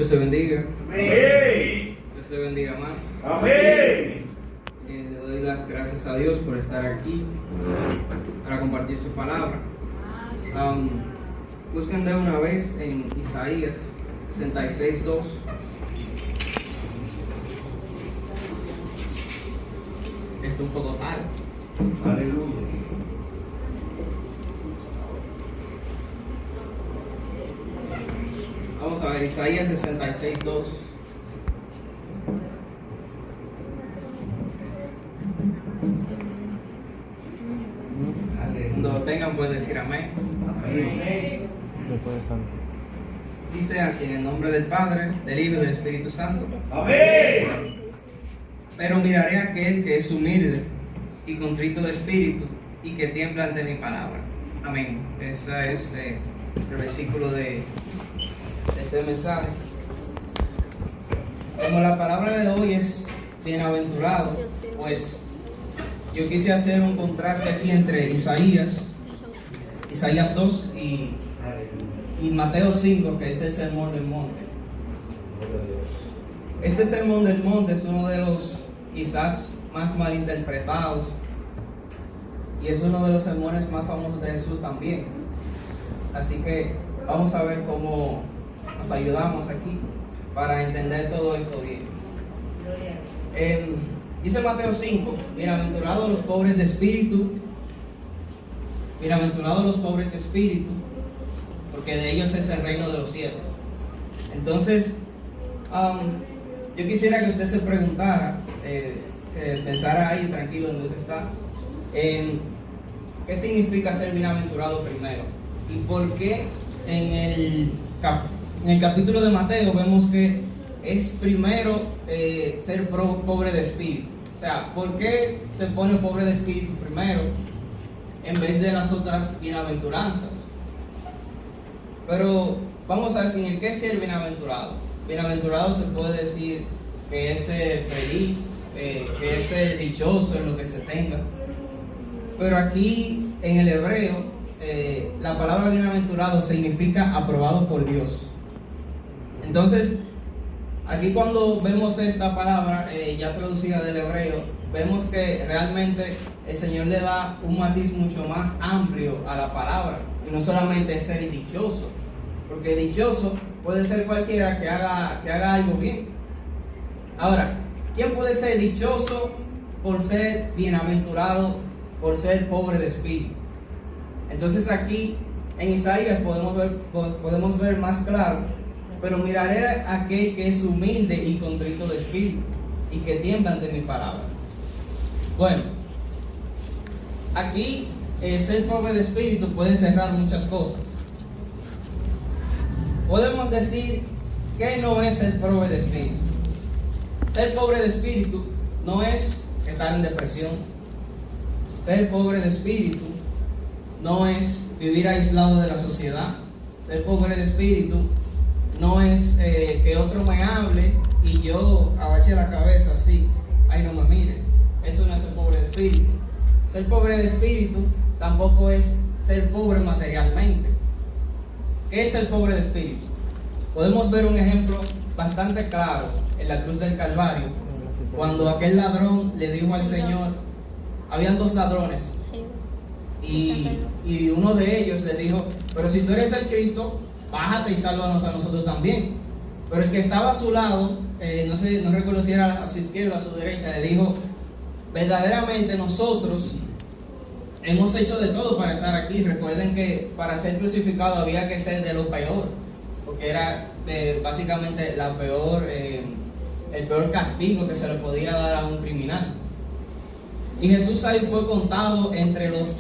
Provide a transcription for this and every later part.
Dios te bendiga. Amén. Dios te bendiga más. Amén. Le doy las gracias a Dios por estar aquí para compartir su palabra. Busquen de una vez en Isaías 66:2. Está un poco tarde. Aleluya. Vamos a ver Isaías 66:2. Cuando lo tengan pueden decir amén. Amén. Dice así, en el nombre del Padre, del Hijo y del Espíritu Santo. Amén. Pero miraré a aquel que es humilde y contrito de espíritu y que tiembla ante mi palabra. Amén. Ese es el versículo de este mensaje. Como la palabra de hoy es bienaventurado, pues yo quise hacer un contraste aquí entre Isaías 2 y Mateo 5, que es el Sermón del Monte. Este Sermón del Monte es uno de los quizás más malinterpretados y es uno de los sermones más famosos de Jesús también. Así que vamos a ver cómo nos ayudamos aquí para entender todo esto bien. Dice Mateo 5, bienaventurados los pobres de espíritu, bienaventurados los pobres de espíritu, porque de ellos es el reino de los cielos. Entonces, yo quisiera que usted se preguntara, pensara ahí tranquilo donde usted está, ¿qué significa ser bienaventurado primero? ¿Y por qué en el capítulo de Mateo vemos que es primero ser pobre de espíritu? O sea, ¿por qué se pone pobre de espíritu primero en vez de las otras bienaventuranzas? Pero vamos a definir qué es ser bienaventurado. Bienaventurado se puede decir que es ser feliz, que es ser dichoso en lo que se tenga. Pero aquí en el hebreo, la palabra bienaventurado significa aprobado por Dios. Entonces, aquí cuando vemos esta palabra ya traducida del hebreo, vemos que realmente el Señor le da un matiz mucho más amplio a la palabra. Y no solamente ser dichoso, porque dichoso puede ser cualquiera que haga algo bien. Ahora, ¿quién puede ser dichoso por ser bienaventurado, por ser pobre de espíritu? Entonces aquí en Isaías podemos ver más claro, pero miraré a aquel que es humilde y contrito de espíritu y que tiembla ante mi palabra. Bueno, aquí ser pobre de espíritu puede encerrar muchas cosas. Podemos decir que no es ser pobre de espíritu. Ser pobre de espíritu no es estar en depresión. Ser pobre de espíritu no es vivir aislado de la sociedad. Ser pobre de espíritu no es que otro me hable y yo agache la cabeza así, ay, no me mire. Eso no es ser pobre de espíritu. Ser pobre de espíritu tampoco es ser pobre materialmente. ¿Qué es ser pobre de espíritu? Podemos ver un ejemplo bastante claro en la cruz del Calvario, cuando aquel ladrón le dijo al Señor, habían dos ladrones, y uno de ellos le dijo, pero si tú eres el Cristo, bájate y sálvanos a nosotros también. Pero el que estaba a su lado, no recuerdo si era a su izquierda o a su derecha, le dijo, verdaderamente nosotros hemos hecho de todo para estar aquí. Recuerden que para ser crucificado había que ser de lo peor, porque era básicamente el peor castigo que se le podía dar a un criminal. Y Jesús ahí fue contado entre los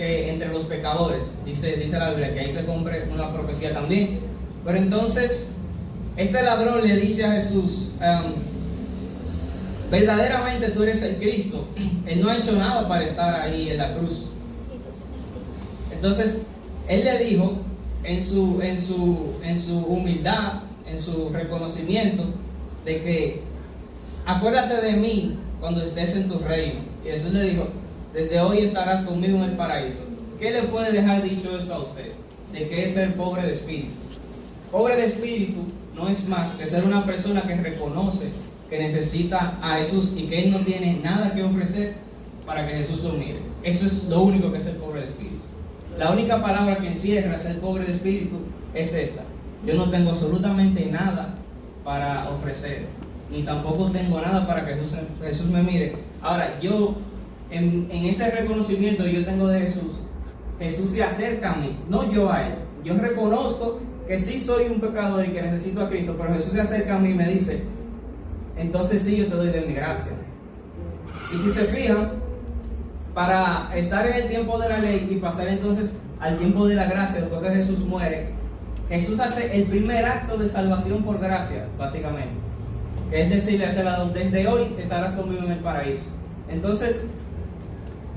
pecadores. Dice la Biblia que ahí se cumple una profecía también. Pero entonces este ladrón le dice a Jesús, verdaderamente tú eres el Cristo. Él no ha hecho nada para estar ahí en la cruz. Entonces él le dijo en su humildad, en su reconocimiento de que acuérdate de mí cuando estés en tu reino. Y Jesús le dijo, desde hoy estarás conmigo en el paraíso. ¿Qué le puede dejar dicho esto a usted? De que es ser pobre de espíritu. Pobre de espíritu no es más que ser una persona que reconoce que necesita a Jesús y que él no tiene nada que ofrecer para que Jesús lo mire. Eso es lo único que es ser pobre de espíritu. La única palabra que encierra ser pobre de espíritu es esta: yo no tengo absolutamente nada para ofrecer, ni tampoco tengo nada para que Jesús me mire. Ahora, yo en ese reconocimiento yo tengo de Jesús, Jesús se acerca a mí, no yo a él. Yo reconozco que sí soy un pecador y que necesito a Cristo, pero Jesús se acerca a mí y me dice: entonces sí, yo te doy de mi gracia. Y si se fijan, para estar en el tiempo de la ley y pasar entonces al tiempo de la gracia, después que Jesús muere, Jesús hace el primer acto de salvación por gracia, básicamente, que es decirle a ese ladrón: desde hoy estarás conmigo en el paraíso. Entonces,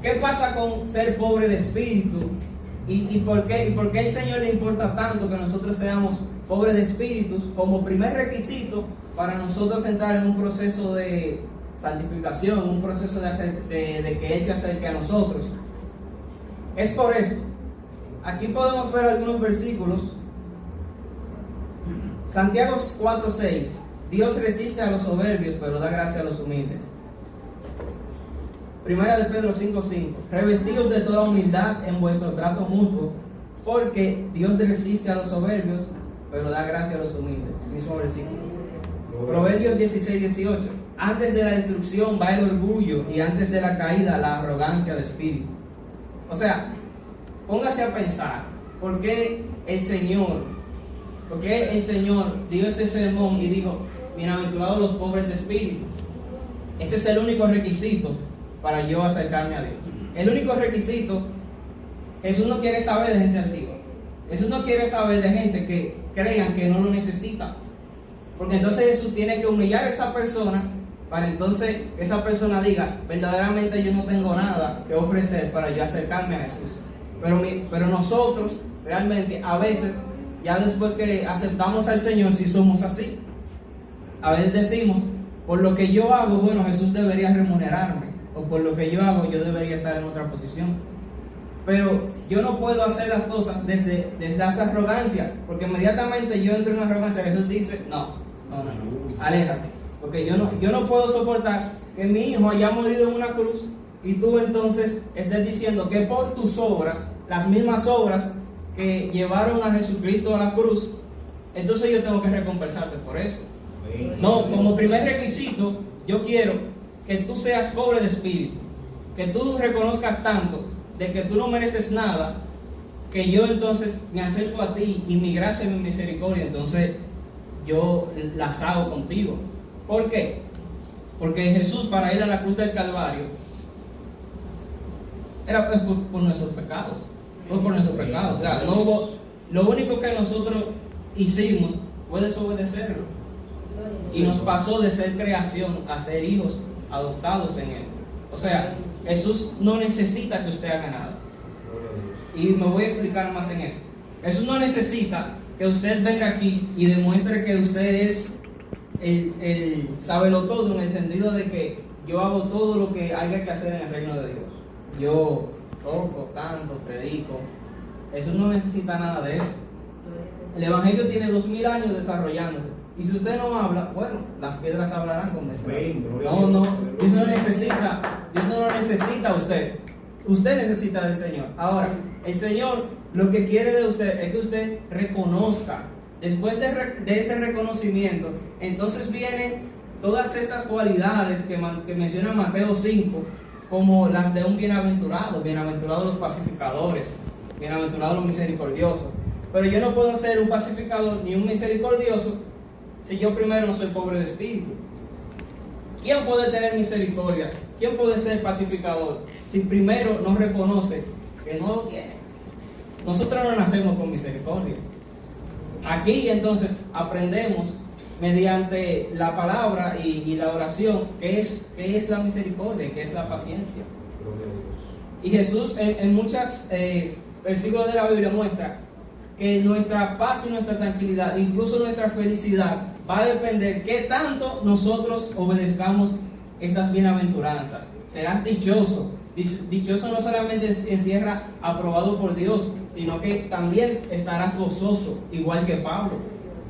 ¿qué pasa con ser pobre de espíritu? ¿Y por qué el Señor le importa tanto que nosotros seamos pobres de espíritus como primer requisito para nosotros entrar en un proceso de santificación, un proceso de que Él se acerque a nosotros? Es por eso. Aquí podemos ver algunos versículos. Santiago 4:6: Dios resiste a los soberbios, pero da gracia a los humildes. Primera de Pedro 5:5: revestidos de toda humildad en vuestro trato mutuo, porque Dios resiste a los soberbios, pero da gracia a los humildes. El mismo versículo. Proverbios 16:18: antes de la destrucción va el orgullo, y antes de la caída la arrogancia de espíritu. O sea, póngase a pensar, ¿por qué el Señor dio ese sermón y dijo: bienaventurados los pobres de espíritu? Ese es el único requisito para yo acercarme a Dios. El único requisito. Jesús no quiere saber de gente antigua. Jesús no quiere saber de gente que crean que no lo necesita. Porque entonces Jesús tiene que humillar a esa persona para entonces esa persona diga: verdaderamente yo no tengo nada que ofrecer para yo acercarme a Jesús. Pero nosotros realmente a veces, ya después que aceptamos al Señor, sí somos así. A veces decimos: por lo que yo hago, bueno, Jesús debería remunerarme, o por lo que yo hago, yo debería estar en otra posición. Pero yo no puedo hacer las cosas desde esa arrogancia, porque inmediatamente yo entro en arrogancia, Jesús dice: no, aléjate, porque yo no puedo soportar que mi hijo haya morido en una cruz y tú entonces estés diciendo que por tus obras, las mismas obras que llevaron a Jesucristo a la cruz, entonces yo tengo que recompensarte por eso. No, como primer requisito, yo quiero que tú seas pobre de espíritu, que tú reconozcas tanto de que tú no mereces nada, que yo entonces me acerco a ti y mi gracia y mi misericordia, entonces yo las hago contigo. ¿Por qué? Porque Jesús, para ir a la cruz del Calvario, era por nuestros pecados. Fue por nuestros pecados. O sea, no hubo, lo único que nosotros hicimos fue desobedecerlo. Y nos pasó de ser creación a ser hijos adoptados en Él. O sea, Jesús no necesita que usted haga nada. Y me voy a explicar más en eso. Jesús no necesita que usted venga aquí y demuestre que usted es el sábelo todo, en el sentido de que yo hago todo lo que haya que hacer en el reino de Dios. Yo toco, canto, predico. Jesús no necesita nada de eso. El Evangelio tiene 2000 años desarrollándose. Y si usted no habla, bueno, las piedras hablarán con eso. No, Dios no lo necesita a usted. Usted necesita del Señor. Ahora, el Señor lo que quiere de usted es que usted reconozca. Después de ese reconocimiento, entonces vienen todas estas cualidades que menciona Mateo 5, como las de un bienaventurado. Bienaventurados los pacificadores, bienaventurados los misericordiosos. Pero yo no puedo ser un pacificador ni un misericordioso si yo primero no soy pobre de espíritu. ¿Quién puede tener misericordia? ¿Quién puede ser pacificador si primero no reconoce que no lo tiene? Nosotros no nacemos con misericordia. Aquí entonces aprendemos mediante la palabra y la oración qué es la misericordia, qué es la paciencia. Y Jesús en muchos versículos de la Biblia muestra que nuestra paz y nuestra tranquilidad, incluso nuestra felicidad, va a depender qué tanto nosotros obedezcamos estas bienaventuranzas. Serás dichoso. Dichoso no solamente encierra aprobado por Dios, sino que también estarás gozoso, igual que Pablo.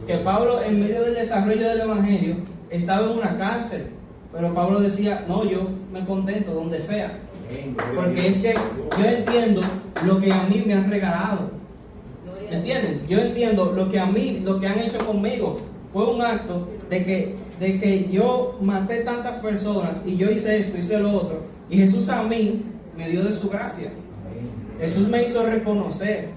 Que Pablo, en medio del desarrollo del Evangelio, estaba en una cárcel. Pero Pablo decía, no, yo me contento donde sea. Porque es que yo entiendo lo que a mí me han regalado. ¿Me entienden? Yo entiendo lo que a mí, lo que han hecho conmigo. Fue un acto de que yo maté tantas personas y yo hice esto, hice lo otro. Y Jesús a mí me dio de su gracia. Jesús me hizo reconocer.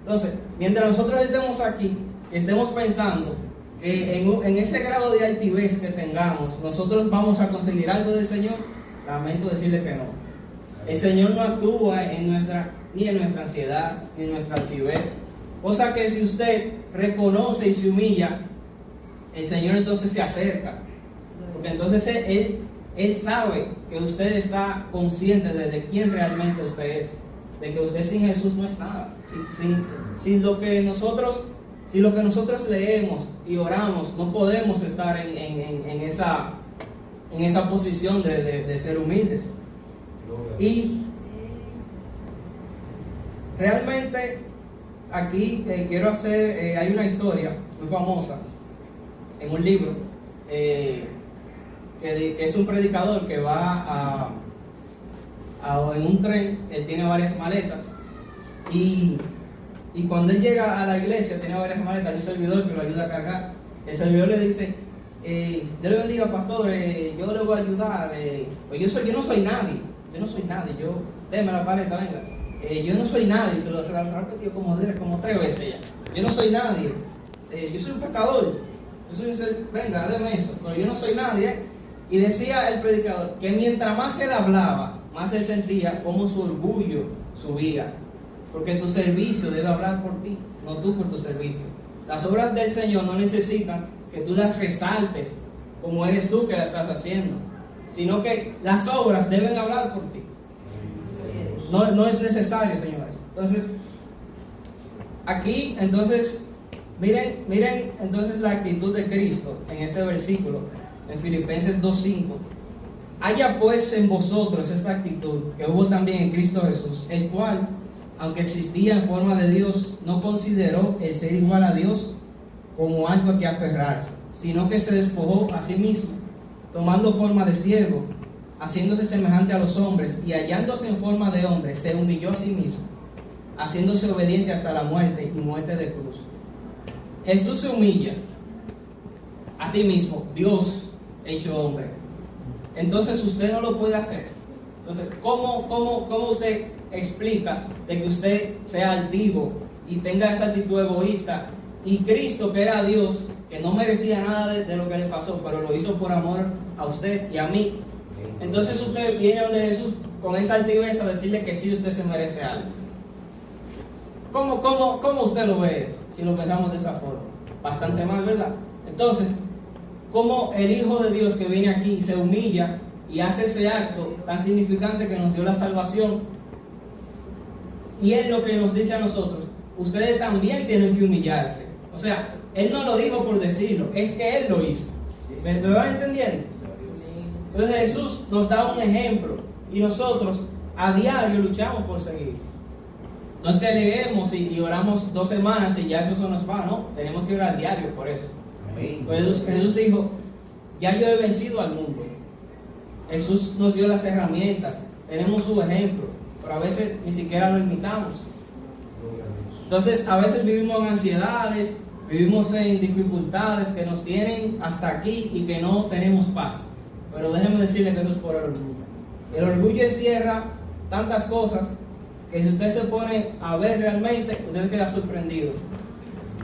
Entonces, mientras nosotros estemos aquí, estemos pensando que en ese grado de altivez que tengamos, nosotros vamos a conseguir algo del Señor, lamento decirle que no. El Señor no actúa ni en nuestra ansiedad, ni en nuestra altivez. Cosa que si usted reconoce y se humilla, el Señor entonces se acerca. Porque entonces Él sabe que usted está consciente de quién realmente usted es. De que usted sin Jesús no es nada. Sin lo que nosotros leemos y oramos, no podemos estar en esa posición de ser humildes. Y realmente aquí quiero hacer, hay una historia muy famosa en un libro que es un predicador que va en un tren. Él tiene varias maletas y cuando él llega a la iglesia tiene varias maletas. Hay un servidor que lo ayuda a cargar. El servidor le dice, Dios le bendiga, pastor, yo le voy a ayudar, pues yo no soy nadie, déme la paleta, venga. Yo no soy nadie, se lo he repetido como 3 veces ya. Yo no soy nadie, yo soy un pecador, venga, déme eso, pero yo no soy nadie. Y decía el predicador que mientras más él hablaba, más él sentía como su orgullo subía. Porque tu servicio debe hablar por ti, no tú por tu servicio. Las obras del Señor no necesitan que tú las resaltes como eres tú que las estás haciendo, sino que las obras deben hablar por ti. No es necesario, señores. Entonces, aquí, entonces, miren entonces la actitud de Cristo en este versículo, en Filipenses 2:5. Haya pues en vosotros esta actitud que hubo también en Cristo Jesús, el cual, aunque existía en forma de Dios, no consideró el ser igual a Dios como algo a que aferrarse, sino que se despojó a sí mismo, tomando forma de siervo, haciéndose semejante a los hombres, y hallándose en forma de hombre, se humilló a sí mismo, haciéndose obediente hasta la muerte y muerte de cruz. Jesús se humilla a sí mismo, Dios hecho hombre. Entonces usted no lo puede hacer. Entonces, ¿cómo usted explica de que usted sea altivo y tenga esa actitud egoísta? Y Cristo, que era Dios, que no merecía nada de lo que le pasó, pero lo hizo por amor a usted y a mí. Entonces usted viene donde Jesús con esa altivez a decirle que sí, usted se merece algo. ¿Cómo usted lo ve eso? Si lo pensamos de esa forma, bastante mal, ¿verdad? Entonces, ¿cómo el Hijo de Dios que viene aquí se humilla y hace ese acto tan significante que nos dio la salvación? Y Él lo que nos dice a nosotros, ustedes también tienen que humillarse. O sea, Él no lo dijo por decirlo, es que Él lo hizo. ¿Me van entendiendo? Entonces Jesús nos da un ejemplo y nosotros a diario luchamos por seguir. No es que leemos y oramos 2 semanas y ya eso nos va, no, tenemos que orar diario por eso. Pues Jesús dijo, ya yo he vencido al mundo. Jesús nos dio las herramientas, tenemos su ejemplo, pero a veces ni siquiera lo imitamos. Entonces a veces vivimos en ansiedades, vivimos en dificultades que nos tienen hasta aquí y que no tenemos paz. Pero déjenme decirle que eso es por el orgullo. El orgullo encierra tantas cosas que si usted se pone a ver realmente, usted queda sorprendido.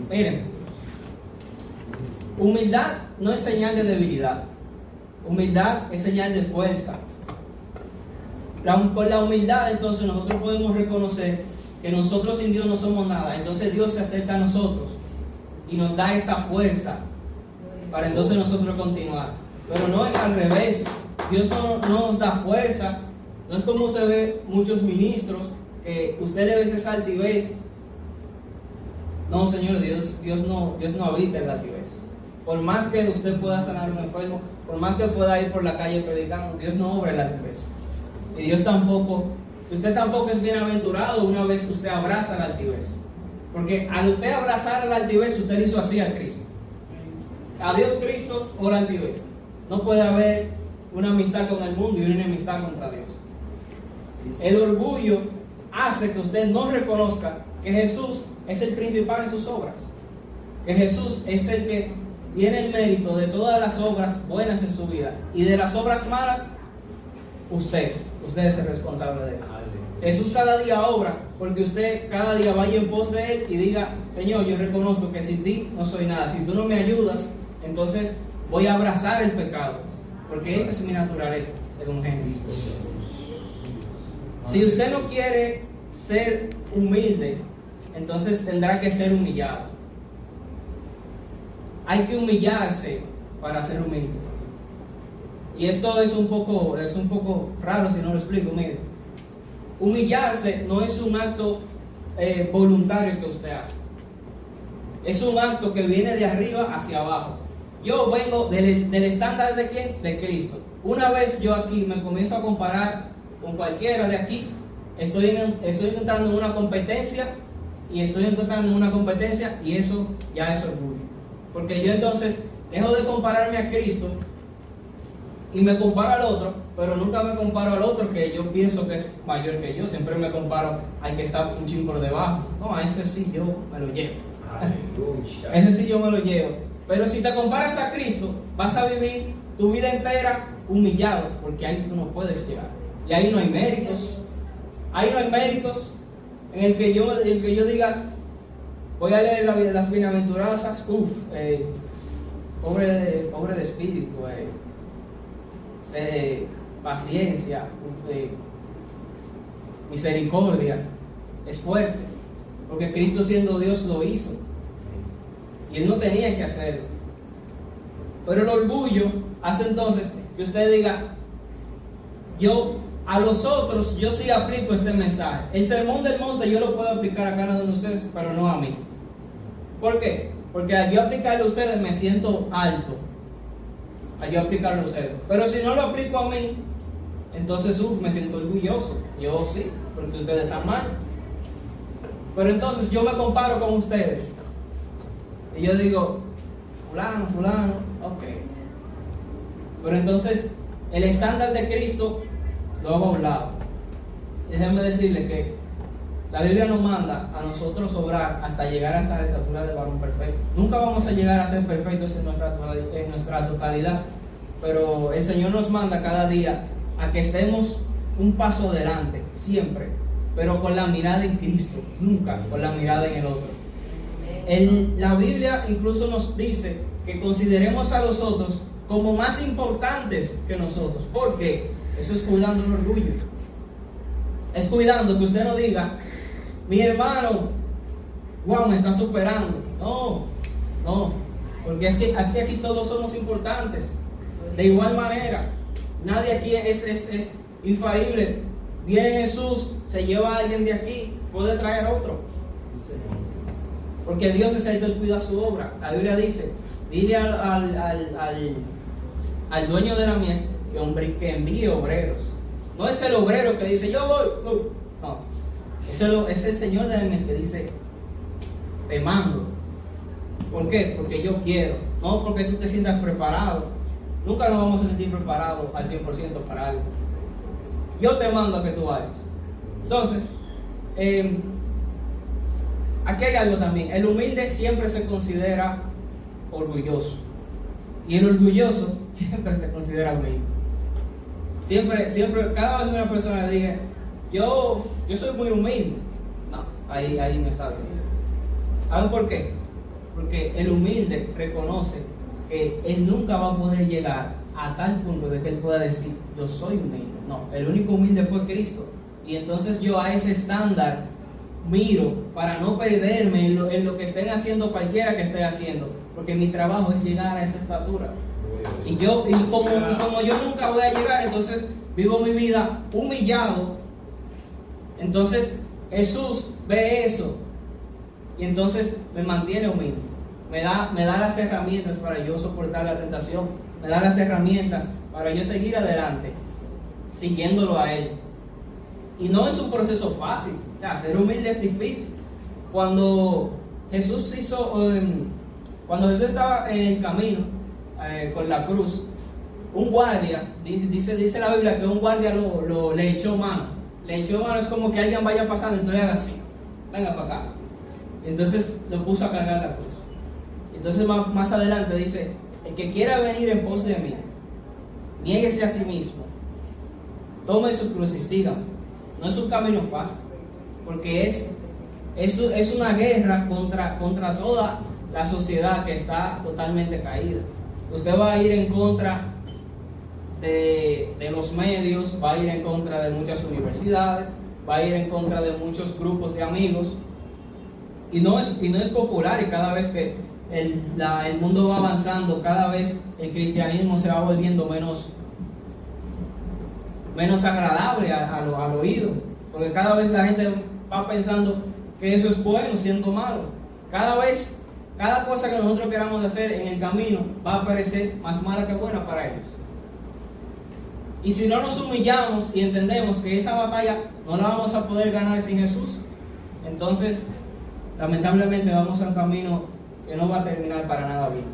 Miren, humildad no es señal de debilidad. Humildad es señal de fuerza. Por la humildad entonces nosotros podemos reconocer que nosotros sin Dios no somos nada. Entonces Dios se acerca a nosotros y nos da esa fuerza para entonces nosotros continuar. Pero no es al revés. Dios no nos da fuerza. No es como usted ve muchos ministros que usted le ve esa altivez. No, Señor, Dios no habita en la altivez. Por más que usted pueda sanar a un enfermo, por más que pueda ir por la calle predicando, Dios no obra en la altivez. Y usted tampoco es bienaventurado una vez usted abraza la altivez. Porque al usted abrazar la altivez, usted hizo así a Cristo. a Dios Cristo o la altivez. No puede haber una amistad con el mundo y una enemistad contra Dios. El orgullo hace que usted no reconozca que Jesús es el principal en sus obras, que Jesús es el que tiene el mérito de todas las obras buenas en su vida, y de las obras malas usted es el responsable de eso. Jesús cada día obra porque usted cada día vaya en pos de Él y diga: Señor, yo reconozco que sin ti no soy nada, si tú no me ayudas, entonces voy a abrazar el pecado, porque esa es mi naturaleza, según Génesis. Si usted no quiere ser humilde, entonces tendrá que ser humillado. Hay que humillarse para ser humilde. Y esto es un poco raro si no lo explico. Mire, humillarse no es un acto voluntario que usted hace. Es un acto que viene de arriba hacia abajo. Yo vengo del estándar ¿de quién? De Cristo. Una vez yo aquí me comienzo a comparar con cualquiera de aquí, estoy entrando en una competencia, y eso ya es orgullo. Porque yo entonces dejo de compararme a Cristo y me comparo al otro, pero nunca me comparo al otro que yo pienso que es mayor que yo. Siempre me comparo al que está un chin por debajo. No, a ese sí yo me lo llevo. Ese sí yo me lo llevo. Pero si te comparas a Cristo, vas a vivir tu vida entera humillado, porque ahí tú no puedes llegar. Y ahí no hay méritos. Ahí no hay méritos en el que yo diga: voy a leer las bienaventuranzas, pobre de espíritu, paciencia, misericordia. Es fuerte, porque Cristo, siendo Dios, lo hizo, y Él no tenía que hacerlo. Pero el orgullo hace entonces que usted diga: a los otros yo sí aplico este mensaje. El sermón del monte yo lo puedo aplicar a cada uno de ustedes, pero no a mí. ¿Por qué? Porque al yo aplicarlo a ustedes me siento alto, al yo aplicarlo a ustedes. Pero si no lo aplico a mí, entonces me siento orgulloso. Yo sí, porque ustedes están mal. Pero entonces yo me comparo con ustedes y yo digo: fulano, ok. Pero entonces el estándar de Cristo lo hago a un lado. Déjenme decirle que la Biblia nos manda a nosotros obrar hasta llegar hasta la estatura del varón perfecto. Nunca vamos a llegar a ser perfectos en nuestra totalidad, pero el Señor nos manda cada día a que estemos un paso adelante, siempre, pero con la mirada en Cristo, nunca con la mirada en el otro. La Biblia incluso nos dice que consideremos a los otros como más importantes que nosotros. ¿Por qué? Eso es cuidando el orgullo. Es cuidando que usted no diga: mi hermano, wow, me está superando. No, porque es que aquí todos somos importantes. De igual manera, nadie aquí es infalible. Viene Jesús, se lleva a alguien de aquí, puede traer otro. Porque Dios es el que cuida su obra. La Biblia dice: dile al dueño de la mies que envíe obreros. No es el obrero que dice: yo voy. No. Es el Señor de la mies que dice: te mando. ¿Por qué? Porque yo quiero. No porque tú te sientas preparado. Nunca nos vamos a sentir preparados al 100% para algo. Yo te mando a que tú vayas. Entonces, aquí hay algo también. El humilde siempre se considera orgulloso. Y el orgulloso siempre se considera humilde. Siempre, cada vez que una persona diga: yo soy muy humilde. No, ahí no está Dios. ¿Saben por qué? Porque el humilde reconoce que él nunca va a poder llegar a tal punto de que él pueda decir: yo soy humilde. No, el único humilde fue Cristo. Y entonces yo a ese estándar miro para no perderme en lo que estén haciendo cualquiera que esté haciendo, porque mi trabajo es llegar a esa estatura. Y como yo nunca voy a llegar, entonces vivo mi vida humillado. Entonces Jesús ve eso y entonces me mantiene humilde. Me da las herramientas para yo soportar la tentación. Me da las herramientas para yo seguir adelante, siguiéndolo a Él. Y no es un proceso fácil. O sea, ser humilde es difícil. Cuando Jesús hizo cuando Jesús estaba en el camino con la cruz, un guardia, dice la Biblia que un guardia le echó mano. Le echó mano, es como que alguien vaya pasando, entonces le haga así, venga para acá. Entonces lo puso a cargar la cruz. Entonces más adelante dice, el que quiera venir en pos de mí, niéguese a sí mismo, tome su cruz y sígame. No es un camino fácil, porque es una guerra contra toda la sociedad que está totalmente caída. Usted va a ir en contra de los medios, va a ir en contra de muchas universidades, va a ir en contra de muchos grupos de amigos, y no es popular, y cada vez que el mundo va avanzando, cada vez el cristianismo se va volviendo menos agradable al oído, porque cada vez la gente va pensando que eso es bueno siendo malo. Cada cosa que nosotros queramos hacer en el camino va a parecer más mala que buena para ellos. Y si no nos humillamos y entendemos que esa batalla no la vamos a poder ganar sin Jesús, entonces lamentablemente vamos a un camino que no va a terminar para nada bien.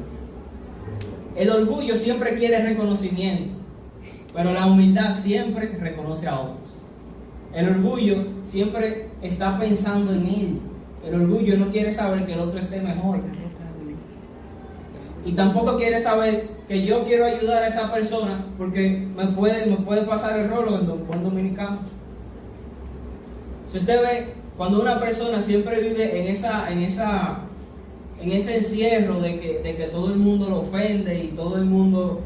El orgullo siempre quiere reconocimiento, pero la humildad siempre reconoce a otros. El orgullo siempre está pensando en él. El orgullo no quiere saber que el otro esté mejor. Y tampoco quiere saber que yo quiero ayudar a esa persona porque me puede pasar el rolo en buen dominicano. Si usted ve, cuando una persona siempre vive en ese encierro de que todo el mundo lo ofende y todo el mundo,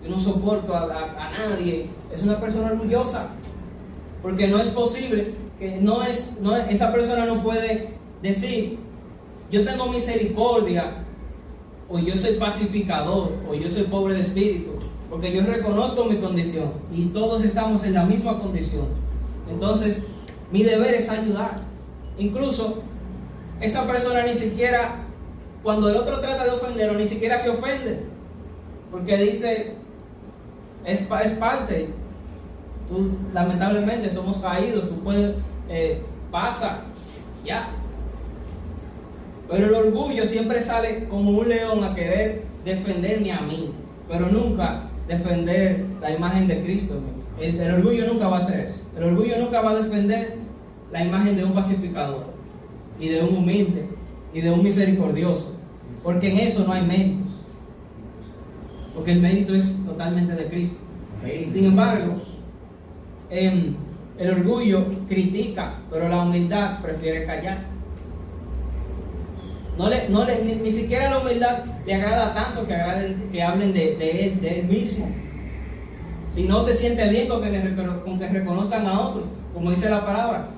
yo no soporto a nadie, es una persona orgullosa. Porque no es posible, esa persona no puede decir, yo tengo misericordia, o yo soy pacificador, o yo soy pobre de espíritu, porque yo reconozco mi condición y todos estamos en la misma condición. Entonces, mi deber es ayudar. Incluso, esa persona ni siquiera, cuando el otro trata de ofenderlo, ni siquiera se ofende, porque dice, es parte. Tú, lamentablemente, somos caídos, tú puedes, pasa, ya. Pero el orgullo siempre sale como un león a querer defenderme a mí, pero nunca defender la imagen de Cristo. El orgullo nunca va a hacer eso. El orgullo nunca va a defender la imagen de un pacificador, ni de un humilde, ni de un misericordioso, porque en eso no hay méritos, porque el mérito es totalmente de Cristo. Sin embargo, el orgullo critica, pero la humildad prefiere callar. Ni siquiera la humildad le agrada tanto que hablen de él mismo. Si no se siente bien con que reconozcan a otros, como dice la palabra,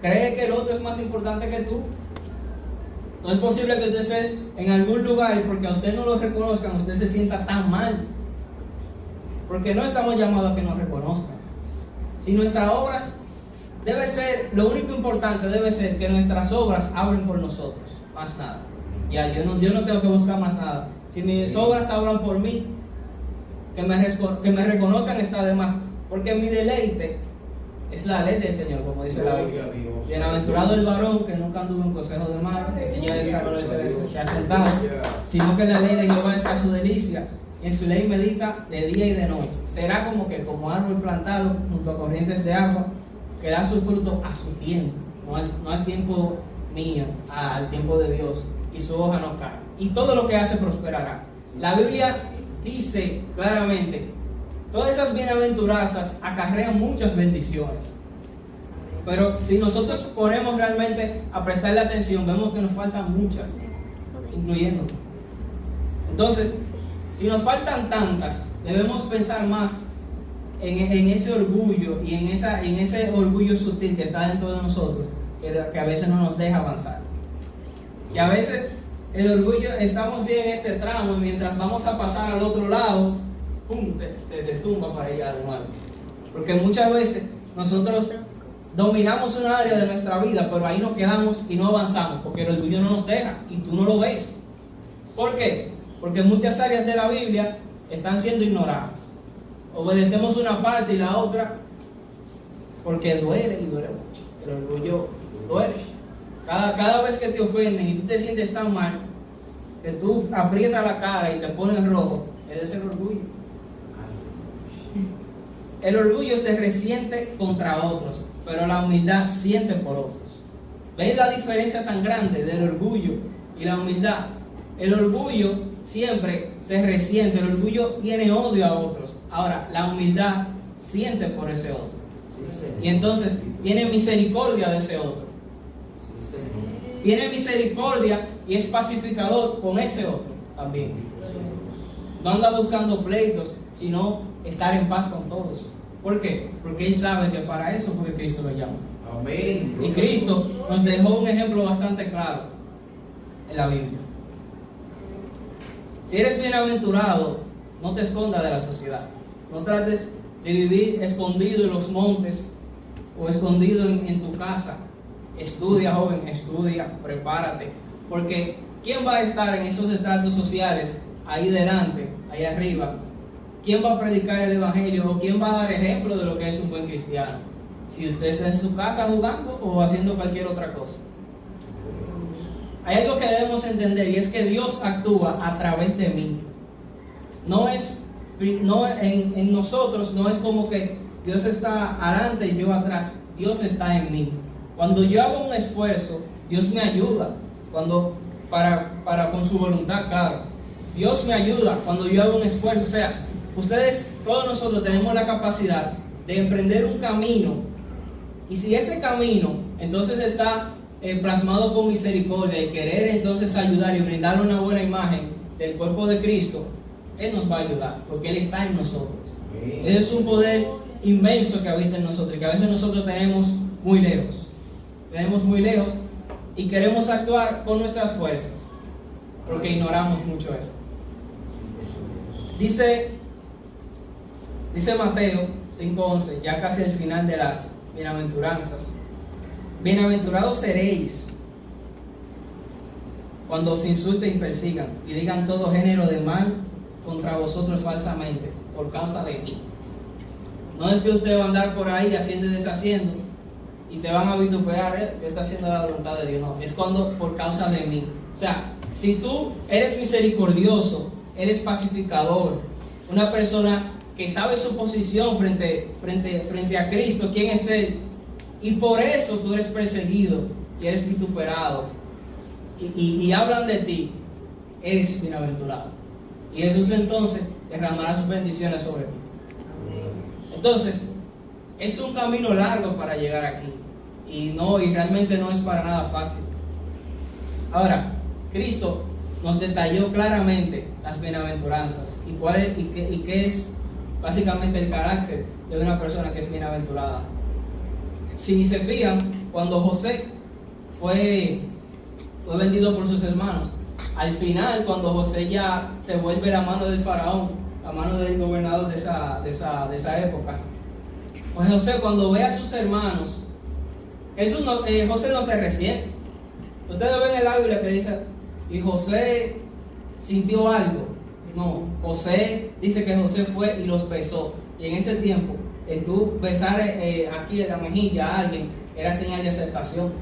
cree que el otro es más importante que tú. No es posible que usted esté en algún lugar y porque a usted no lo reconozcan, usted se sienta tan mal. Porque no estamos llamados a que nos reconozcan. Si nuestras obras debe ser, lo único importante debe ser que nuestras obras hablen por nosotros, más nada. Ya, yo no tengo que buscar más nada. Si mis obras hablan por mí, que me reconozcan está de más, porque mi deleite es la ley del Señor, como dice la Biblia. Bienaventurado el varón que nunca anduvo en consejo de mal, que se ya descargó se ha sentado, sino que la ley de Jehová está su delicia, y en su ley medita de día y de noche. Será como árbol plantado junto a corrientes de agua, que da su fruto a su tiempo, no al tiempo mío, al tiempo de Dios, y su hoja no cae, y todo lo que hace prosperará. La Biblia dice claramente, todas esas bienaventuranzas acarrean muchas bendiciones, pero si nosotros ponemos realmente a prestarle atención, vemos que nos faltan muchas, incluyendo. Entonces, si nos faltan tantas, debemos pensar más en ese orgullo y en ese orgullo sutil que está dentro de nosotros, que a veces no nos deja avanzar. Y a veces el orgullo, estamos bien en este tramo, y mientras vamos a pasar al otro lado, ¡pum!, te tumba para allá de nuevo. Porque muchas veces nosotros dominamos una área de nuestra vida, pero ahí nos quedamos y no avanzamos, porque el orgullo no nos deja y tú no lo ves. ¿Por qué? Porque muchas áreas de la Biblia están siendo ignoradas. Obedecemos una parte y la otra porque duele y duele mucho. El orgullo duele. Cada vez que te ofenden y tú te sientes tan mal, que tú aprietas la cara y te pones rojo, es el orgullo. El orgullo se resiente contra otros, pero la humildad siente por otros. ¿Veis la diferencia tan grande del orgullo y la humildad? El orgullo siempre se resiente, el orgullo tiene odio a otros. Ahora, la humildad siente por ese otro. Y entonces tiene misericordia de ese otro. Tiene misericordia y es pacificador con ese otro también. No anda buscando pleitos, sino estar en paz con todos. ¿Por qué? Porque Él sabe que para eso fue que Cristo lo llama. Amén. Y Cristo nos dejó un ejemplo bastante claro en la Biblia. Si eres bienaventurado, no te escondas de la sociedad. No trates de vivir escondido en los montes o escondido en tu casa. Estudia, joven, estudia, prepárate. Porque ¿quién va a estar en esos estratos sociales ahí delante, ahí arriba? ¿Quién va a predicar el evangelio o quién va a dar ejemplo de lo que es un buen cristiano? Si usted está en su casa jugando o haciendo cualquier otra cosa. Hay algo que debemos entender y es que Dios actúa a través de mí. En nosotros no es como que Dios está adelante y yo atrás. Dios está en mí. Cuando yo hago un esfuerzo, Dios me ayuda. Para con su voluntad, claro. Dios me ayuda cuando yo hago un esfuerzo. O sea, todos nosotros tenemos la capacidad de emprender un camino. Y si ese camino entonces está plasmado con misericordia y querer entonces ayudar y brindar una buena imagen del cuerpo de Cristo, Él nos va a ayudar, porque Él está en nosotros. Ese es un poder inmenso que habita en nosotros, y que a veces nosotros tenemos muy lejos. Tenemos muy lejos y queremos actuar con nuestras fuerzas, porque ignoramos mucho eso. Dice Mateo 5:11, ya casi al final de las bienaventuranzas: bienaventurados seréis cuando os insulten y persigan y digan todo género de mal contra vosotros falsamente por causa de mí. No es que usted va a andar por ahí haciendo y deshaciendo y te van a vituperar, que está haciendo la voluntad de Dios. No, es cuando por causa de mí. O sea, si tú eres misericordioso, eres pacificador, una persona que sabe su posición frente a Cristo, quién es Él, y por eso tú eres perseguido y eres vituperado y hablan de ti, eres bienaventurado. Y Jesús entonces derramará sus bendiciones sobre ti. Entonces, es un camino largo para llegar aquí. Y realmente no es para nada fácil. Ahora, Cristo nos detalló claramente las bienaventuranzas y qué es básicamente el carácter de una persona que es bienaventurada. Si se fijan, cuando José fue vendido por sus hermanos, al final, cuando José ya se vuelve la mano del faraón, la mano del gobernador de esa época, pues José, cuando ve a sus hermanos, José no se resiente. Ustedes ven en la Biblia que dice, y José sintió algo. No, José dice que José fue y los besó. Y en ese tiempo, el tú besar aquí en la mejilla a alguien era señal de aceptación.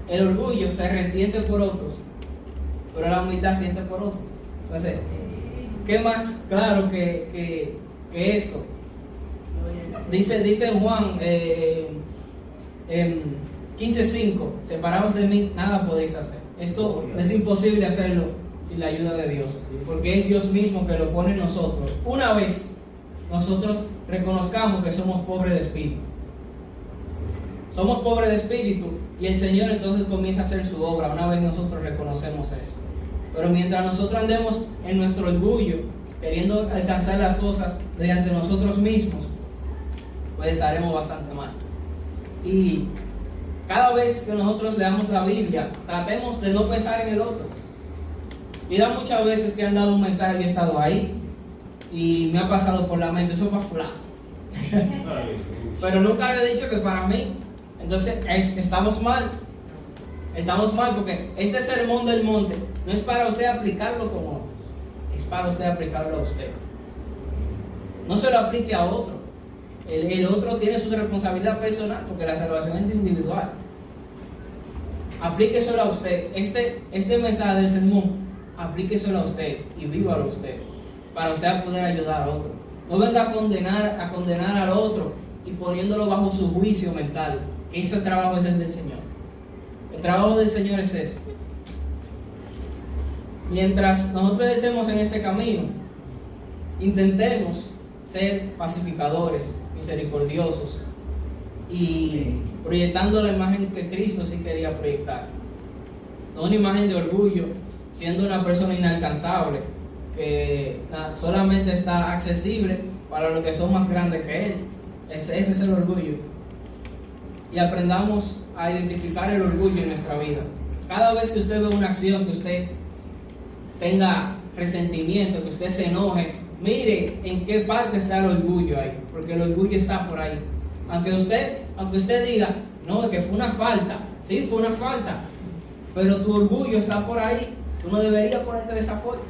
El orgullo se resiente por otros, pero la humildad siente por otros. Entonces, ¿qué más claro que esto? Dice en Juan 15:5, separados de mí, nada podéis hacer. Esto es imposible hacerlo sin la ayuda de Dios, porque es Dios mismo que lo pone en nosotros. Una vez nosotros reconozcamos que somos pobres de espíritu. Somos pobres de espíritu y el Señor entonces comienza a hacer su obra una vez nosotros reconocemos eso. Pero mientras nosotros andemos en nuestro orgullo, queriendo alcanzar las cosas mediante nosotros mismos, pues estaremos bastante mal. Y cada vez que nosotros leamos la Biblia, tratemos de no pensar en el otro. Mira, muchas veces que han dado un mensaje y he estado ahí y me ha pasado por la mente, eso es para fulano. Pero nunca le he dicho que para mí. Entonces estamos mal. Estamos mal porque este sermón del monte no es para usted aplicarlo con otros, es para usted aplicarlo a usted. No se lo aplique a otro. El otro tiene su responsabilidad personal porque la salvación es individual. Aplíqueselo a usted. Este mensaje del sermón, aplíqueselo a usted y vívalo usted, para usted poder ayudar a otro. No venga a condenar al otro y poniéndolo bajo su juicio mental. Ese trabajo es el del Señor. El trabajo del Señor es ese. Mientras nosotros estemos en este camino, intentemos ser pacificadores, misericordiosos y proyectando la imagen que Cristo sí quería proyectar. No una imagen de orgullo, siendo una persona inalcanzable, que solamente está accesible para los que son más grandes que Él. Ese es el orgullo. Y aprendamos a identificar el orgullo en nuestra vida. Cada vez que usted ve una acción, que usted tenga resentimiento, que usted se enoje, mire en qué parte está el orgullo ahí, porque el orgullo está por ahí. Aunque usted diga, no, que fue una falta, sí, fue una falta, pero tu orgullo está por ahí. Tú no deberías ponerte de esa forma,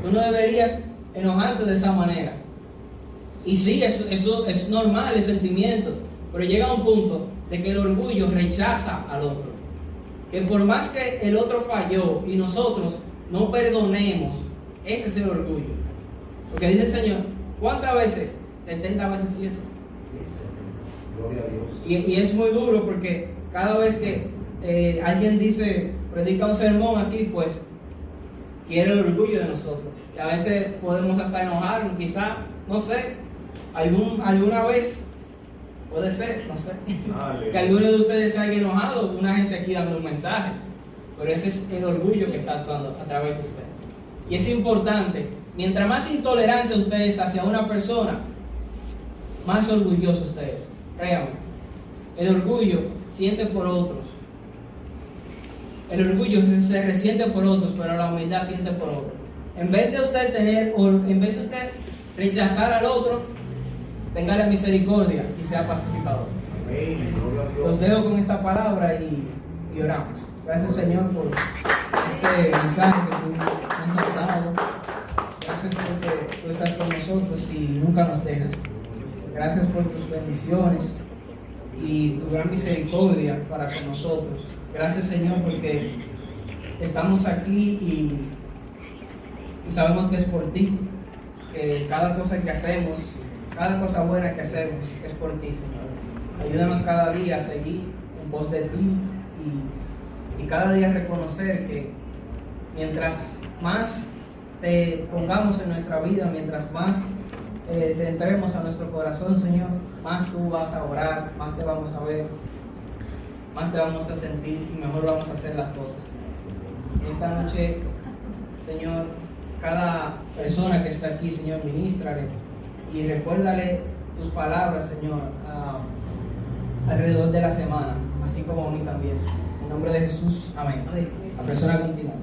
tú no deberías enojarte de esa manera. Y sí, eso es normal, el sentimiento, pero llega un punto de que el orgullo rechaza al otro, que por más que el otro falló y nosotros no perdonemos, ese es el orgullo. Porque dice el Señor, ¿cuántas veces? 70 veces 7. Gloria a Dios. Y es muy duro porque cada vez que alguien predica un sermón aquí, pues quiere el orgullo de nosotros. Y a veces podemos hasta enojarnos, quizá, no sé, alguna vez, puede ser, no sé, que alguno de ustedes se haya enojado, una gente aquí dando un mensaje, pero ese es el orgullo que está actuando a través de usted. Y es importante, mientras más intolerante usted es hacia una persona, más orgulloso usted es. Créame, el orgullo siente por otros. El orgullo se resiente por otros, pero la humildad siente por otros. En vez de usted rechazar al otro, téngale misericordia y sea pacificador. Amén. Gloria a Dios. Los dejo con esta palabra y oramos. Gracias, Señor, por este mensaje que tú nos has dado. Gracias porque tú estás con nosotros y nunca nos dejas. Gracias por tus bendiciones y tu gran misericordia para con nosotros. Gracias, Señor, porque estamos aquí y sabemos que es por ti, que cada cosa que hacemos, cada cosa buena que hacemos es por ti, Señor. Ayúdanos cada día a seguir en pos de ti y cada día reconocer que mientras más te pongamos en nuestra vida, mientras más te entremos a nuestro corazón, Señor, más tú vas a orar, más te vamos a ver, más te vamos a sentir y mejor vamos a hacer las cosas. En esta noche, Señor, cada persona que está aquí, Señor, ministrale y recuérdale tus palabras, Señor, alrededor de la semana, así como a mí también. En nombre de Jesús, amén. La persona continúa.